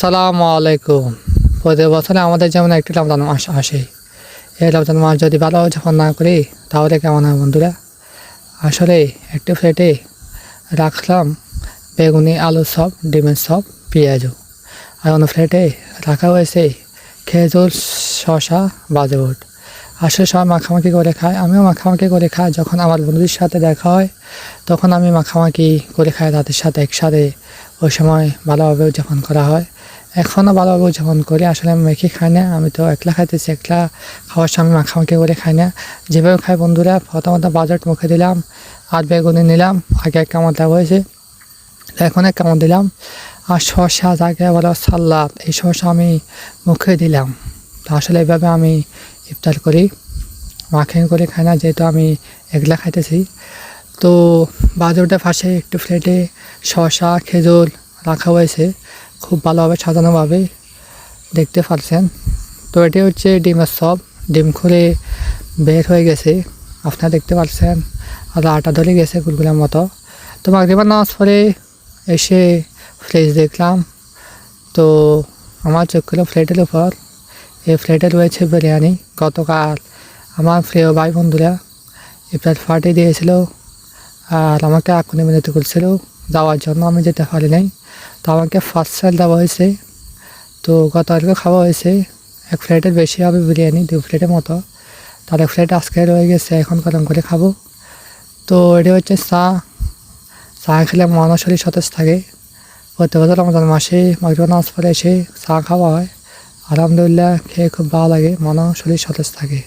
আসসালামু আলাইকুম। প্রতি বছরে আমাদের যেমন একটি রমজান মাস আসে, এই রমজান মাস যদি ভালো যখন না করি তাহলে কেমন হয় বন্ধুরা? আসলে একটি প্লেটে রাখলাম বেগুনি, আলু চপ, ডিমের চপ, পেঁয়াজু। আর অন্য প্লেটে রাখা হয়েছে খেজুর, শসা, বাজেবুট। আসলে সবাই মাখামাখি করে খায়, আমিও মাখামাখি করে খাই। যখন আমার বন্ধুদের সাথে দেখা হয় তখন আমি মাখামাখি করে খাই তাদের সাথে একসাথে। ওই সময় ভালোভাবে উদযাপন করা হয়। এখনও ভালোভাবে উদযাপন করি। আসলে আমি মেখে খাই না, আমি তো একলা খাইতেছি, একলা খাওয়ার সময় মাখামাখি করে খাই না। যেভাবে খাই বন্ধুরা, প্রথমত বাজেট মুখে দিলাম আর বেগুনি নিলাম, আগে এক কামড় দেওয়া হয়েছে, এখন এক কামড় দিলাম। আর শসা, যাকে বলা সালাদ, এই শসা আমি মুখে দিলাম। তো আসলে এইভাবে আমি ইফতার করি, মাখিয়ে করে খাই না, যেহেতু আমি একলা খাইতেছি। তো বাজুটার পাশে একটু প্লেটে শসা, খেজুর রাখা হয়েছে, খুব ভালোভাবে সাজানোভাবে দেখতে পাচ্ছেন। তো এটি হচ্ছে ডিমের চপ, ডিম খুলে বের হয়ে গেছে, আপনারা দেখতে পাচ্ছেন। আর আটা ধরে গেছে গুলগুলার মতো। তো মাগরিবের নামাজ পড়ে এসে ফ্রিজ দেখলাম, তো আমার চোখ ছিল প্লেটের উপর। এই প্লেটে রয়েছে বিরিয়ানি। গতকাল আমার প্রিয় ভাই বন্ধুরা ইফতার পার্টি দিয়েছিল আর আমাকে আকুনে মিনতি করছিল যাওয়ার জন্য, আমি যেতে পারি নাই। তো আমাকে ফার্স্ট সাইড দেওয়া হয়েছে। তো গতকালকে খাওয়া হয়েছে, এক প্লেটের বেশি হবে বিরিয়ানি, 2 প্লেটের মতো। তার এক প্লেট আজকে রয়ে গেছে, এখন গরম করে খাবো। তো এটি হচ্ছে চা। চা খেলে মন শরীর সতেজ থাকে। প্রতি বছর রমজান মাসে মাগরিবের নামাজ পড়ে এসে চা খাওয়া হয়। আলহামদুলিল্লাহ, খেয়ে খুব ভালো লাগে, মন শরীর সতেজ থাকে।